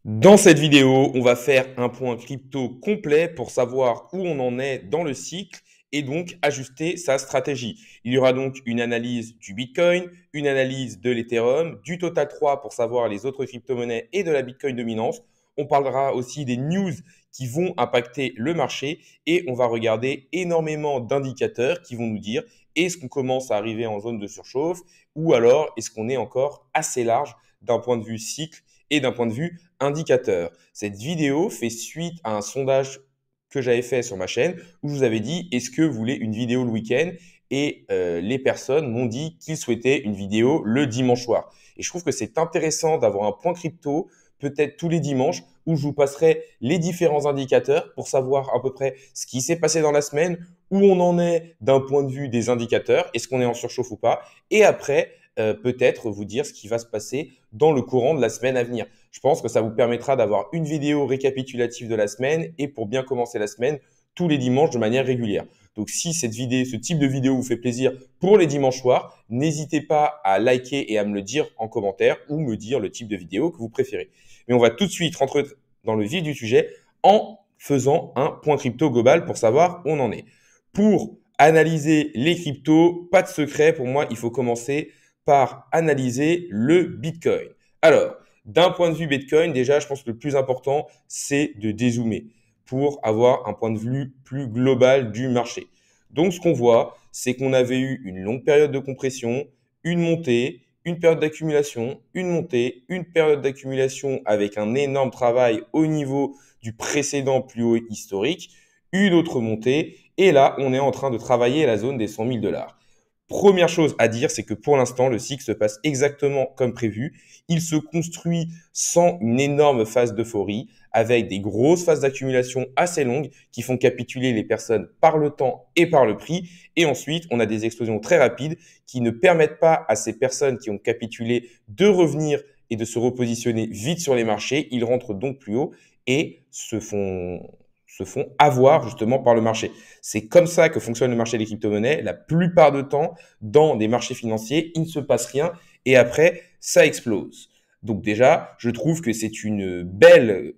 Dans cette vidéo, on va faire un point crypto complet pour savoir où on en est dans le cycle et donc ajuster sa stratégie. Il y aura donc une analyse du Bitcoin, une analyse de l'Ethereum, du Total 3 pour savoir les autres crypto-monnaies et de la Bitcoin dominance. On parlera aussi des news qui vont impacter le marché et on va regarder énormément d'indicateurs qui vont nous dire est-ce qu'on commence à arriver en zone de surchauffe ou alors est-ce qu'on est encore assez large d'un point de vue cycle et d'un point de vue indicateur. Cette vidéo fait suite à un sondage que j'avais fait sur ma chaîne où je vous avais dit est-ce que vous voulez une vidéo le week-end et les personnes m'ont dit qu'ils souhaitaient une vidéo le dimanche soir. Et je trouve que c'est intéressant d'avoir un point crypto peut-être tous les dimanches où je vous passerai les différents indicateurs pour savoir à peu près ce qui s'est passé dans la semaine, où on en est d'un point de vue des indicateurs, est-ce qu'on est en surchauffe ou pas, et après peut-être vous dire ce qui va se passer dans le courant de la semaine à venir. Je pense que ça vous permettra d'avoir une vidéo récapitulative de la semaine et pour bien commencer la semaine tous les dimanches de manière régulière. Donc si cette vidéo, ce type de vidéo vous fait plaisir pour les dimanches soirs, n'hésitez pas à liker et à me le dire en commentaire ou me dire le type de vidéo que vous préférez. Mais on va tout de suite rentrer dans le vif du sujet en faisant un point crypto global pour savoir où on en est. Pour analyser les cryptos, pas de secret, pour moi, il faut commencer par analyser le Bitcoin. Alors, d'un point de vue Bitcoin, déjà, je pense que le plus important, c'est de dézoomer pour avoir un point de vue plus global du marché. Donc, ce qu'on voit, c'est qu'on avait eu une longue période de compression, une montée, une période d'accumulation, une montée, une période d'accumulation avec un énorme travail au niveau du précédent plus haut historique, une autre montée, et là, on est en train de travailler à la zone des 100 000 dollars. Première chose à dire, c'est que pour l'instant, le cycle se passe exactement comme prévu. Il se construit sans une énorme phase d'euphorie, avec des grosses phases d'accumulation assez longues qui font capituler les personnes par le temps et par le prix. Et ensuite, on a des explosions très rapides qui ne permettent pas à ces personnes qui ont capitulé de revenir et de se repositionner vite sur les marchés. Ils rentrent donc plus haut et se font avoir justement par le marché. C'est comme ça que fonctionne le marché des crypto-monnaies. La plupart du temps, dans des marchés financiers, il ne se passe rien et après, ça explose. Donc déjà, je trouve que c'est une belle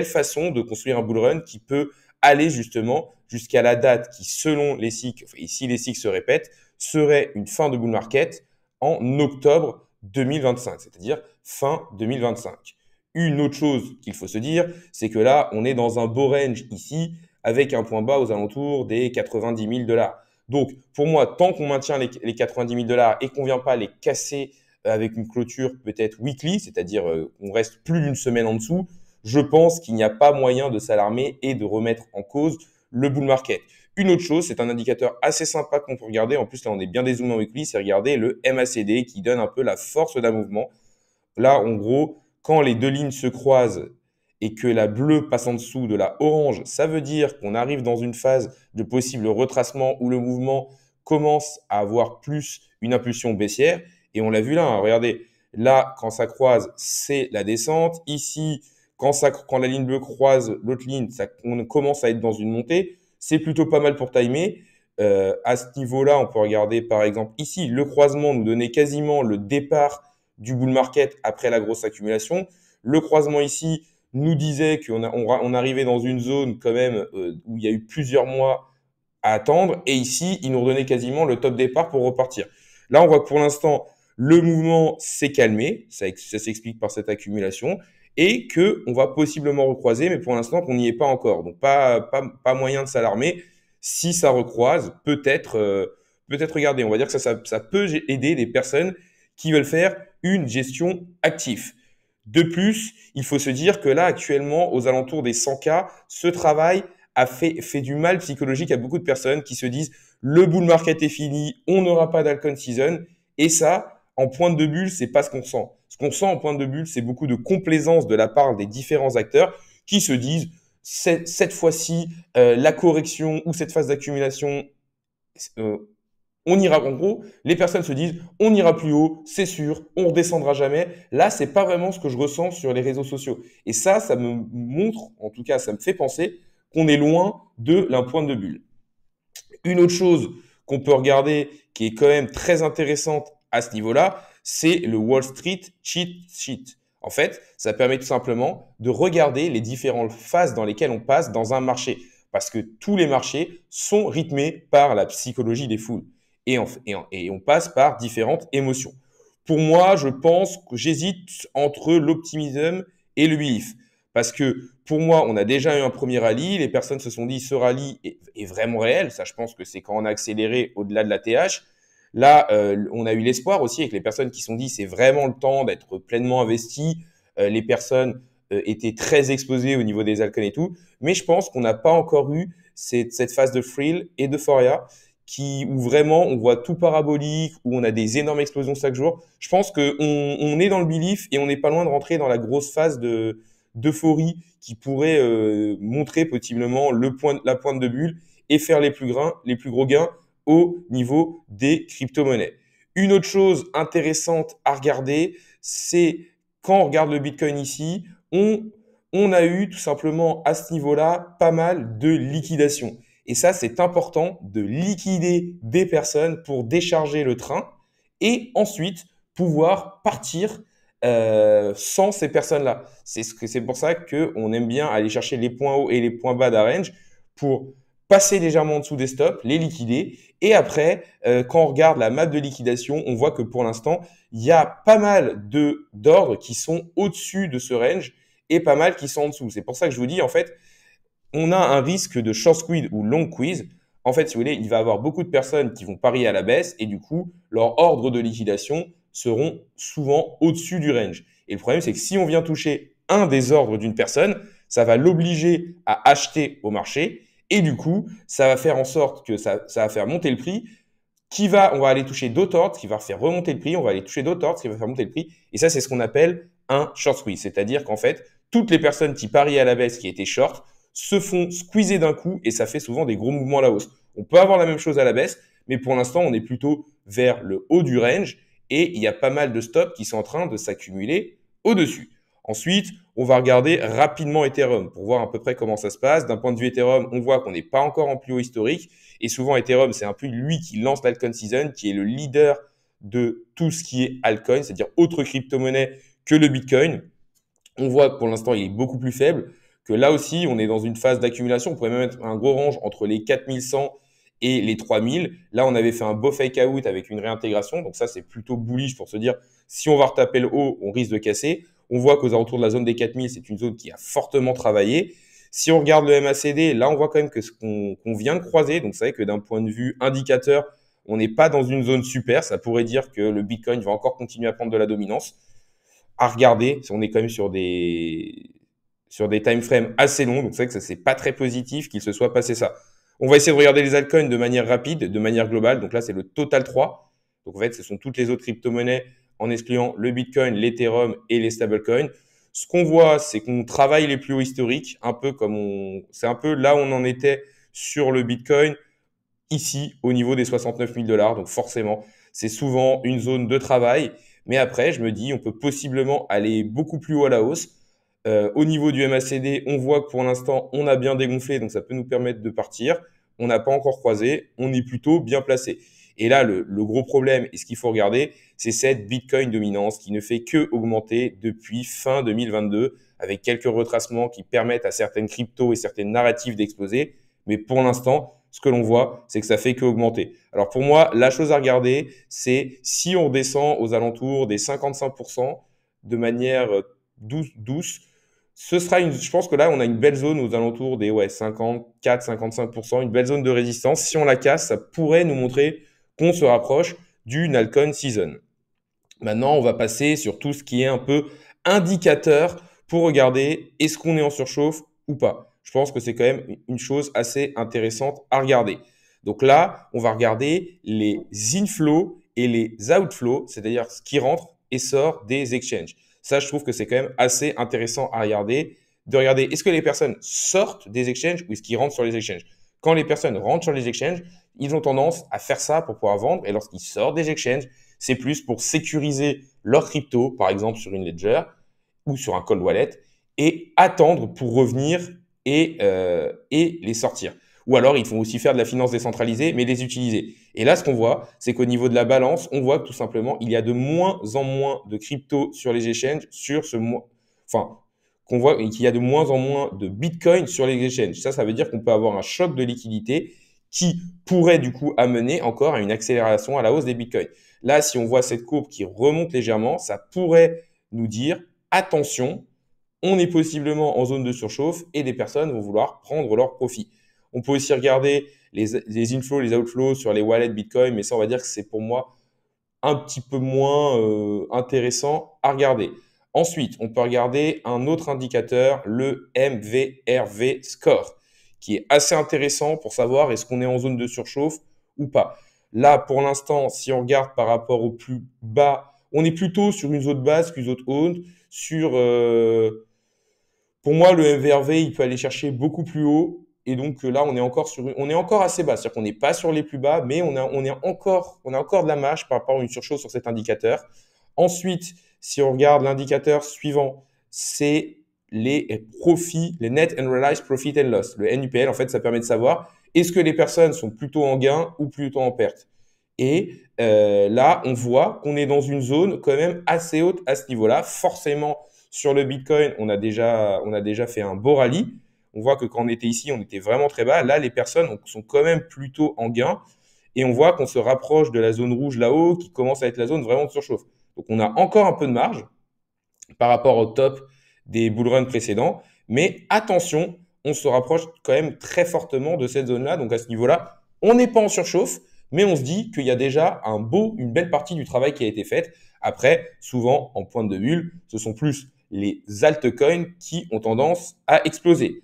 façon de construire un bull run qui peut aller justement jusqu'à la date qui, selon les cycles, et si les cycles se répètent, serait une fin de bull market en octobre 2025, c'est-à-dire fin 2025. Une autre chose qu'il faut se dire, c'est que là, on est dans un beau range ici, avec un point bas aux alentours des 90 000 dollars. Donc, pour moi, tant qu'on maintient les 90 000 dollars et qu'on ne vient pas les casser avec une clôture peut-être weekly, c'est-à-dire qu'on reste plus d'une semaine en dessous, je pense qu'il n'y a pas moyen de s'alarmer et de remettre en cause le bull market. Une autre chose, c'est un indicateur assez sympa qu'on peut regarder. En plus, là, on est bien dézoomé en weekly, c'est regarder le MACD qui donne un peu la force d'un mouvement. Là, en gros, quand les deux lignes se croisent et que la bleue passe en dessous de la orange, ça veut dire qu'on arrive dans une phase de possible retracement où le mouvement commence à avoir plus une impulsion baissière. Et on l'a vu là, hein, regardez, là, quand ça croise, c'est la descente. Ici, quand la ligne bleue croise l'autre ligne, on commence à être dans une montée. C'est plutôt pas mal pour timer. À ce niveau-là, on peut regarder par exemple ici, le croisement nous donnait quasiment le départ du bull market après la grosse accumulation. Le croisement ici nous disait qu'on arrivait dans une zone quand même où il y a eu plusieurs mois à attendre. Et ici, il nous redonnait quasiment le top départ pour repartir. Là, on voit que pour l'instant, le mouvement s'est calmé. Ça s'explique par cette accumulation. Et qu'on va possiblement recroiser, mais pour l'instant, qu'on n'y est pas encore. Donc, pas moyen de s'alarmer. Si ça recroise, peut-être regarder. On va dire que ça peut aider des personnes qui veulent faire une gestion active. De plus, il faut se dire que là, actuellement, aux alentours des 100K, ce travail a fait du mal psychologique à beaucoup de personnes qui se disent le bull market est fini, on n'aura pas d'alcon season. Et ça, en pointe de bulle, c'est pas ce qu'on sent. Ce qu'on sent en pointe de bulle, c'est beaucoup de complaisance de la part des différents acteurs qui se disent cette fois-ci, la correction ou cette phase d'accumulation, euh, on ira, en gros, les personnes se disent, on ira plus haut, c'est sûr, on redescendra jamais. Là, c'est pas vraiment ce que je ressens sur les réseaux sociaux. Et ça me montre, en tout cas, ça me fait penser qu'on est loin de la pointe de bulle. Une autre chose qu'on peut regarder, qui est quand même très intéressante à ce niveau-là, c'est le Wall Street Cheat Sheet. En fait, ça permet tout simplement de regarder les différentes phases dans lesquelles on passe dans un marché. Parce que tous les marchés sont rythmés par la psychologie des foules. Et on passe par différentes émotions. Pour moi, je pense que j'hésite entre l'optimisme et le belief. Parce que pour moi, on a déjà eu un premier rallye. Les personnes se sont dit, ce rallye est vraiment réel. Ça, je pense que c'est quand on a accéléré au-delà de la TH. Là, on a eu l'espoir aussi avec les personnes qui se sont dit, c'est vraiment le temps d'être pleinement investi. Les personnes étaient très exposées au niveau des altcoins et tout. Mais je pense qu'on n'a pas encore eu cette phase de thrill et d'euphoria où vraiment on voit tout parabolique, où on a des énormes explosions chaque jour. Je pense qu'on est dans le belief et on n'est pas loin de rentrer dans la grosse phase d'euphorie qui pourrait montrer possiblement la pointe de bulle et faire les plus gros gains au niveau des crypto-monnaies. Une autre chose intéressante à regarder, c'est quand on regarde le Bitcoin ici, on a eu tout simplement à ce niveau-là pas mal de liquidation. Et ça, c'est important de liquider des personnes pour décharger le train et ensuite pouvoir partir sans ces personnes-là. C'est pour ça qu'on aime bien aller chercher les points hauts et les points bas d'arrange pour passer légèrement en dessous des stops, les liquider. Et après, quand on regarde la map de liquidation, on voit que pour l'instant, il y a pas mal d'ordres qui sont au-dessus de ce range et pas mal qui sont en dessous. C'est pour ça que je vous dis, en fait, on a un risque de short squeeze ou long squeeze. En fait, si vous voulez, il va y avoir beaucoup de personnes qui vont parier à la baisse et du coup, leurs ordres de liquidation seront souvent au-dessus du range. Et le problème, c'est que si on vient toucher un des ordres d'une personne, ça va l'obliger à acheter au marché et du coup, ça va faire en sorte que ça va faire monter le prix. On va aller toucher d'autres ordres, qui va faire remonter le prix. On va aller toucher d'autres ordres, qui va faire monter le prix. Et ça, c'est ce qu'on appelle un short squeeze. C'est-à-dire qu'en fait, toutes les personnes qui parient à la baisse, qui étaient short, se font squeezer d'un coup et ça fait souvent des gros mouvements à la hausse. On peut avoir la même chose à la baisse, mais pour l'instant, on est plutôt vers le haut du range et il y a pas mal de stops qui sont en train de s'accumuler au-dessus. Ensuite, on va regarder rapidement Ethereum pour voir à peu près comment ça se passe. D'un point de vue Ethereum, on voit qu'on n'est pas encore en plus haut historique. Et souvent, Ethereum, c'est un peu lui qui lance l'altcoin season, qui est le leader de tout ce qui est altcoin, c'est-à-dire autre crypto-monnaie que le Bitcoin. On voit que pour l'instant, il est beaucoup plus faible, que là aussi, on est dans une phase d'accumulation. On pourrait même mettre un gros range entre les 4100 et les 3000. Là, on avait fait un beau fake out avec une réintégration. Donc ça, c'est plutôt bullish pour se dire, si on va retaper le haut, on risque de casser. On voit qu'aux alentours de la zone des 4000, c'est une zone qui a fortement travaillé. Si on regarde le MACD, là, on voit quand même que ce qu'on vient de croiser. Donc, c'est vrai que d'un point de vue indicateur, on n'est pas dans une zone super. Ça pourrait dire que le Bitcoin va encore continuer à prendre de la dominance. À regarder, on est quand même sur des time frames assez longs. Donc, c'est vrai que ça, c'est pas très positif qu'il se soit passé ça. On va essayer de regarder les altcoins de manière rapide, de manière globale. Donc là, c'est le total 3. Donc, en fait, ce sont toutes les autres crypto-monnaies en excluant le Bitcoin, l'Ethereum et les stablecoins. Ce qu'on voit, c'est qu'on travaille les plus hauts historiques, c'est un peu là où on en était sur le Bitcoin, ici, au niveau des 69 000 $. Donc forcément, c'est souvent une zone de travail. Mais après, je me dis, on peut possiblement aller beaucoup plus haut à la hausse. Au niveau du MACD, on voit que pour l'instant, on a bien dégonflé, donc ça peut nous permettre de partir. On n'a pas encore croisé, on est plutôt bien placé. Et là, le gros problème, et ce qu'il faut regarder, c'est cette Bitcoin dominance qui ne fait que augmenter depuis fin 2022, avec quelques retracements qui permettent à certaines cryptos et certaines narratives d'exploser. Mais pour l'instant, ce que l'on voit, c'est que ça fait que augmenter. Alors pour moi, la chose à regarder, c'est si on descend aux alentours des 55% de manière douce, je pense que là, on a une belle zone aux alentours des 54-55%, une belle zone de résistance. Si on la casse, ça pourrait nous montrer qu'on se rapproche d'une altcoin season. Maintenant, on va passer sur tout ce qui est un peu indicateur pour regarder est-ce qu'on est en surchauffe ou pas. Je pense que c'est quand même une chose assez intéressante à regarder. Donc là, on va regarder les inflows et les outflows, c'est-à-dire ce qui rentre et sort des exchanges. Ça, je trouve que c'est quand même assez intéressant à regarder, de regarder est-ce que les personnes sortent des exchanges ou est-ce qu'ils rentrent sur les exchanges. Quand les personnes rentrent sur les exchanges, ils ont tendance à faire ça pour pouvoir vendre et lorsqu'ils sortent des exchanges, c'est plus pour sécuriser leur crypto, par exemple sur une ledger ou sur un cold wallet, et attendre pour revenir et les sortir. Ou alors, ils font aussi faire de la finance décentralisée, mais les utiliser. Et là, ce qu'on voit, c'est qu'au niveau de la balance, on voit que tout simplement, il y a de moins en moins de crypto sur les exchanges, enfin, qu'on voit qu'il y a de moins en moins de Bitcoin sur les exchanges. Ça veut dire qu'on peut avoir un choc de liquidité qui pourrait du coup amener encore à une accélération à la hausse des Bitcoins. Là, si on voit cette courbe qui remonte légèrement, ça pourrait nous dire attention, on est possiblement en zone de surchauffe et des personnes vont vouloir prendre leur profit. On peut aussi regarder les inflows, les outflows sur les wallets Bitcoin, mais ça, on va dire que c'est pour moi un petit peu moins intéressant à regarder. Ensuite, on peut regarder un autre indicateur, le MVRV Score, qui est assez intéressant pour savoir est-ce qu'on est en zone de surchauffe ou pas. Là, pour l'instant, si on regarde par rapport au plus bas, on est plutôt sur une zone basse qu'une zone haute. Pour moi, le MVRV, il peut aller chercher beaucoup plus haut. Et donc là, on est encore assez bas. C'est-à-dire qu'on n'est pas sur les plus bas, mais on a encore de la marge par rapport à une surchauffe sur cet indicateur. Ensuite, si on regarde l'indicateur suivant, c'est les profits, les Net Unrealized Profit and Loss. Le NUPL, en fait, ça permet de savoir est-ce que les personnes sont plutôt en gain ou plutôt en perte. Et là, on voit qu'on est dans une zone quand même assez haute à ce niveau-là. Forcément, sur le Bitcoin, on a déjà fait un beau rallye. On voit que quand on était ici, on était vraiment très bas. Là, les personnes sont quand même plutôt en gain. Et on voit qu'on se rapproche de la zone rouge là-haut, qui commence à être la zone vraiment de surchauffe. Donc, on a encore un peu de marge par rapport au top des bull runs précédents. Mais attention, on se rapproche quand même très fortement de cette zone-là. Donc, à ce niveau-là, on n'est pas en surchauffe, mais on se dit qu'il y a déjà une belle partie du travail qui a été faite. Après, souvent, en pointe de bulle, ce sont plus les altcoins qui ont tendance à exploser.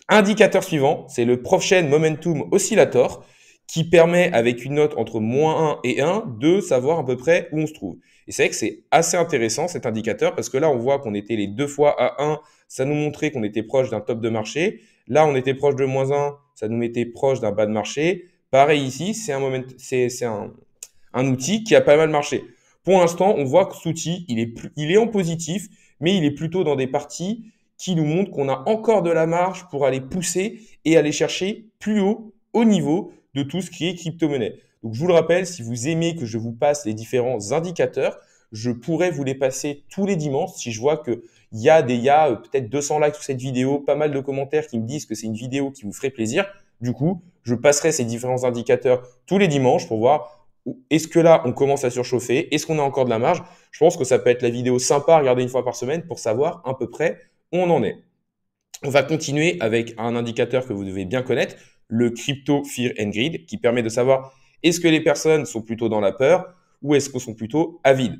Indicateur suivant, c'est le Profchain Momentum Oscillator qui permet, avec une note entre -1 et 1, de savoir à peu près où on se trouve. Et c'est vrai que c'est assez intéressant cet indicateur parce que là, on voit qu'on était les deux fois à 1, ça nous montrait qu'on était proche d'un top de marché. Là, on était proche de -1, ça nous mettait proche d'un bas de marché. Pareil ici, c'est un outil qui a pas mal marché. Pour l'instant, on voit que cet outil, il est en positif, mais il est plutôt dans des parties qui nous montrent qu'on a encore de la marge pour aller pousser et aller chercher plus haut au niveau de tout ce qui est crypto-monnaie. Donc, je vous le rappelle, si vous aimez que je vous passe les différents indicateurs, je pourrais vous les passer tous les dimanches si je vois qu'il y a peut-être 200 likes sur cette vidéo, pas mal de commentaires qui me disent que c'est une vidéo qui vous ferait plaisir. Du coup, je passerai ces différents indicateurs tous les dimanches pour voir est-ce que là, on commence à surchauffer? Est-ce qu'on a encore de la marge? Je pense que ça peut être la vidéo sympa à regarder une fois par semaine pour savoir à peu près où on en est. On va continuer avec un indicateur que vous devez bien connaître, le Crypto Fear and Greed, qui permet de savoir est-ce que les personnes sont plutôt dans la peur ou est-ce qu'elles sont plutôt avides.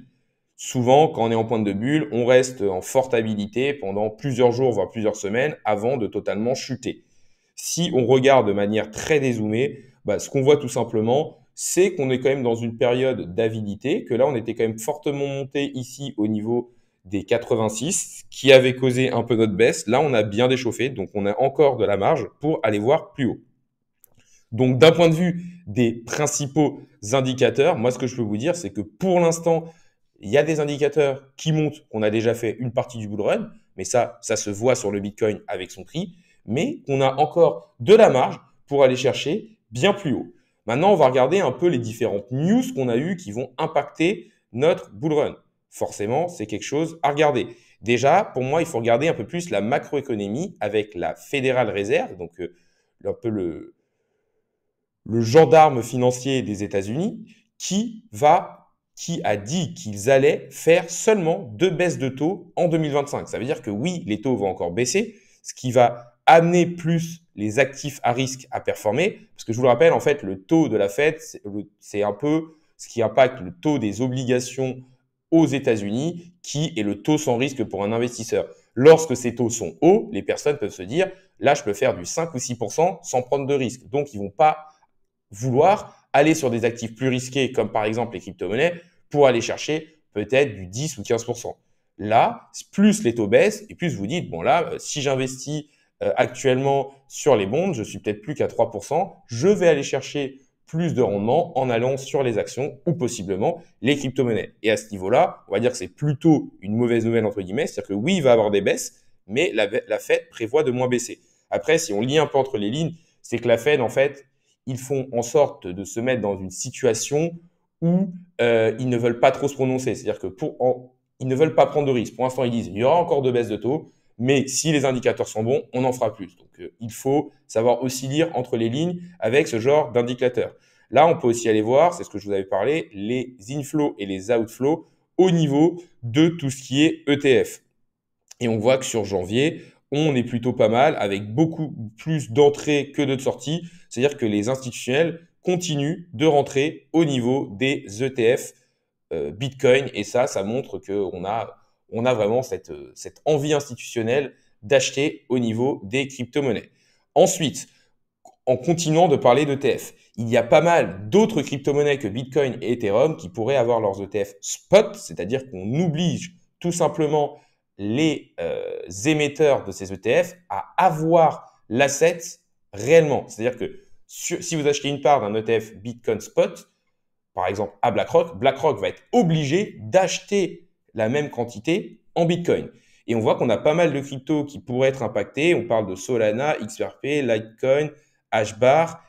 Souvent, quand on est en pointe de bulle, on reste en forte habilité pendant plusieurs jours, voire plusieurs semaines, avant de totalement chuter. Si on regarde de manière très dézoomée, ce qu'on voit tout simplement, c'est qu'on est quand même dans une période d'avidité, que là, on était quand même fortement monté ici au niveau des 86, qui avait causé un peu notre baisse. Là, on a bien déchauffé, donc on a encore de la marge pour aller voir plus haut. Donc, d'un point de vue des principaux indicateurs, moi, ce que je peux vous dire, c'est que pour l'instant, il y a des indicateurs qui montrent qu'on a déjà fait une partie du bull run, mais ça se voit sur le Bitcoin avec son prix, mais qu'on a encore de la marge pour aller chercher bien plus haut. Maintenant, on va regarder un peu les différentes news qu'on a eues qui vont impacter notre bull run. Forcément, c'est quelque chose à regarder. Déjà, pour moi, il faut regarder un peu plus la macroéconomie avec la Federal Reserve, donc un peu le gendarme financier des États-Unis, qui a dit qu'ils allaient faire seulement 2 baisses de taux en 2025. Ça veut dire que oui, les taux vont encore baisser, ce qui va amener plus les actifs à risque à performer. Parce que je vous le rappelle, en fait, le taux de la Fed, c'est un peu ce qui impacte le taux des obligations aux États-Unis, qui est le taux sans risque pour un investisseur. Lorsque ces taux sont hauts, les personnes peuvent se dire, là, je peux faire du 5 ou 6% sans prendre de risque. Donc, ils ne vont pas vouloir aller sur des actifs plus risqués, comme par exemple les crypto-monnaies, pour aller chercher peut-être du 10 ou 15%. Là, plus les taux baissent, et plus vous dites, bon là, si j'investis actuellement sur les bonds, je suis peut-être plus qu'à 3%, je vais aller chercher plus de rendement en allant sur les actions ou possiblement les crypto-monnaies. Et à ce niveau-là, on va dire que c'est plutôt une mauvaise nouvelle entre guillemets, c'est-à-dire que oui, il va y avoir des baisses, mais la Fed prévoit de moins baisser. Après, si on lit un peu entre les lignes, c'est que la Fed, en fait, ils font en sorte de se mettre dans une situation où ils ne veulent pas trop se prononcer. C'est-à-dire que ils ne veulent pas prendre de risques. Pour l'instant, ils disent il y aura encore de baisses de taux, mais si les indicateurs sont bons, on en fera plus. Donc, il faut savoir aussi lire entre les lignes avec ce genre d'indicateurs. Là, on peut aussi aller voir, c'est ce que je vous avais parlé, les inflows et les outflows au niveau de tout ce qui est ETF. Et on voit que sur janvier, on est plutôt pas mal avec beaucoup plus d'entrées que de sorties. C'est-à-dire que les institutionnels continuent de rentrer au niveau des ETF Bitcoin. Et ça montre qu'on a vraiment cette envie institutionnelle d'acheter au niveau des crypto-monnaies. Ensuite, en continuant de parler d'ETF, il y a pas mal d'autres crypto-monnaies que Bitcoin et Ethereum qui pourraient avoir leurs ETF spot, c'est-à-dire qu'on oblige tout simplement les émetteurs de ces ETF à avoir l'asset réellement. C'est-à-dire que si vous achetez une part d'un ETF Bitcoin spot, par exemple à BlackRock, BlackRock va être obligé d'acheter la même quantité en Bitcoin. Et on voit qu'on a pas mal de cryptos qui pourraient être impactés. On parle de Solana, XRP, Litecoin, HBAR.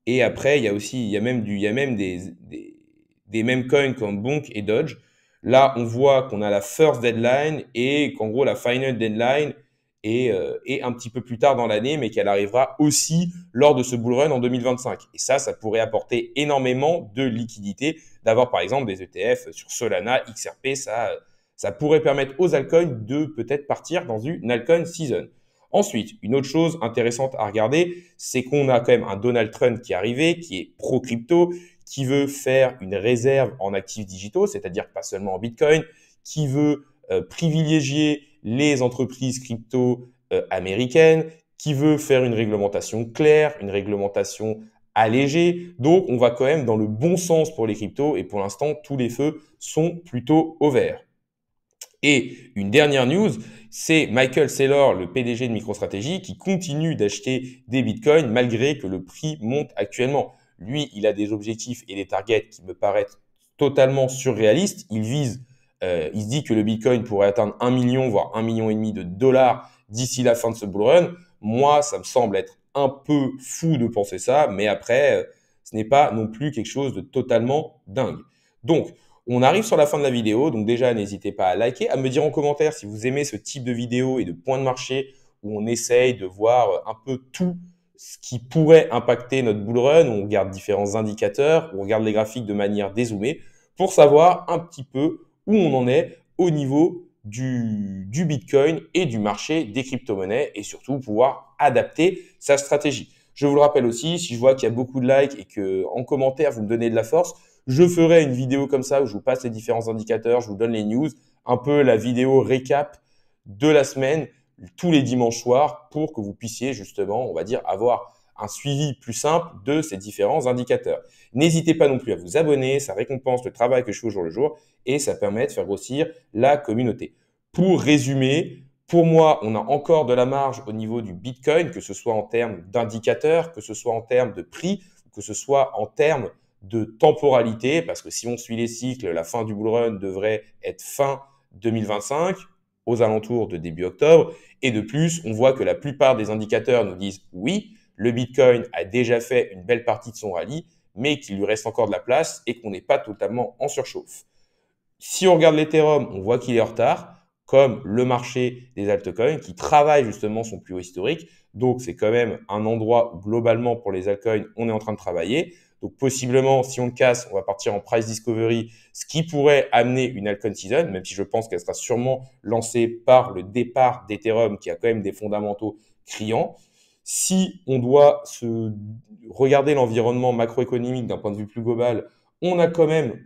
Et après, il y a même des mêmes coins comme Bonk et Dodge. Là, on voit qu'on a la first deadline et qu'en gros, la final deadline est un petit peu plus tard dans l'année, mais qu'elle arrivera aussi lors de ce bull run en 2025. Et ça pourrait apporter énormément de liquidité d'avoir par exemple des ETF sur Solana, XRP. Ça pourrait permettre aux altcoins de peut-être partir dans une altcoin season. Ensuite, une autre chose intéressante à regarder, c'est qu'on a quand même un Donald Trump qui est arrivé, qui est pro-crypto, qui veut faire une réserve en actifs digitaux, c'est-à-dire pas seulement en Bitcoin, qui veut privilégier les entreprises crypto américaines, qui veut faire une réglementation claire, une réglementation allégée. Donc, on va quand même dans le bon sens pour les cryptos et pour l'instant, tous les feux sont plutôt au vert. Et une dernière news, c'est Michael Saylor, le PDG de MicroStrategy, qui continue d'acheter des bitcoins malgré que le prix monte actuellement. Lui, il a des objectifs et des targets qui me paraissent totalement surréalistes. Il se dit que le bitcoin pourrait atteindre 1 million, voire 1,5 million de dollars d'ici la fin de ce bull run. Moi, ça me semble être un peu fou de penser ça, mais après, ce n'est pas non plus quelque chose de totalement dingue. Donc, on arrive sur la fin de la vidéo, donc déjà n'hésitez pas à liker, à me dire en commentaire si vous aimez ce type de vidéo et de points de marché où on essaye de voir un peu tout ce qui pourrait impacter notre bull run, où on regarde différents indicateurs, où on regarde les graphiques de manière dézoomée pour savoir un petit peu où on en est au niveau du Bitcoin et du marché des crypto-monnaies et surtout pouvoir adapter sa stratégie. Je vous le rappelle aussi, si je vois qu'il y a beaucoup de likes et que en commentaire vous me donnez de la force, je ferai une vidéo comme ça où je vous passe les différents indicateurs, je vous donne les news, un peu la vidéo récap de la semaine tous les dimanches soirs pour que vous puissiez justement, on va dire, avoir un suivi plus simple de ces différents indicateurs. N'hésitez pas non plus à vous abonner, ça récompense le travail que je fais au jour le jour et ça permet de faire grossir la communauté. Pour résumer, pour moi, on a encore de la marge au niveau du Bitcoin, que ce soit en termes d'indicateurs, que ce soit en termes de prix, que ce soit en termes de temporalité, parce que si on suit les cycles, la fin du bull run devrait être fin 2025, aux alentours de début octobre. Et de plus, on voit que la plupart des indicateurs nous disent oui, le Bitcoin a déjà fait une belle partie de son rallye, mais qu'il lui reste encore de la place et qu'on n'est pas totalement en surchauffe. Si on regarde l'Ethereum, on voit qu'il est en retard, comme le marché des altcoins qui travaille justement son plus haut historique. Donc, c'est quand même un endroit où globalement pour les altcoins, on est en train de travailler. Donc, possiblement, si on le casse, on va partir en price discovery, ce qui pourrait amener une altcoin season, même si je pense qu'elle sera sûrement lancée par le départ d'Ethereum qui a quand même des fondamentaux criants. Si on doit se regarder l'environnement macroéconomique d'un point de vue plus global, on a quand même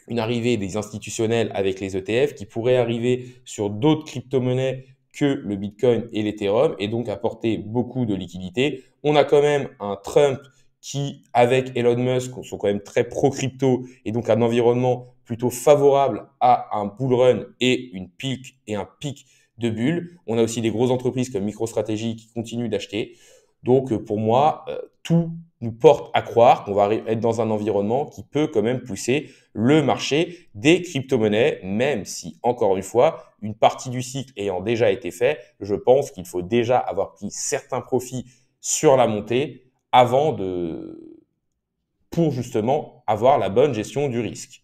une arrivée des institutionnels avec les ETF qui pourraient arriver sur d'autres crypto-monnaies que le Bitcoin et l'Ethereum et donc apporter beaucoup de liquidités. On a quand même un Trump qui, avec Elon Musk, sont quand même très pro-crypto et donc un environnement plutôt favorable à un bull run et un pic de bulles. On a aussi des grosses entreprises comme MicroStrategy qui continuent d'acheter. Donc, pour moi, tout nous porte à croire qu'on va être dans un environnement qui peut quand même pousser le marché des crypto-monnaies, même si, encore une fois, une partie du cycle ayant déjà été fait, je pense qu'il faut déjà avoir pris certains profits sur la montée pour justement avoir la bonne gestion du risque.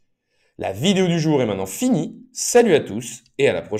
La vidéo du jour est maintenant finie. Salut à tous et à la prochaine.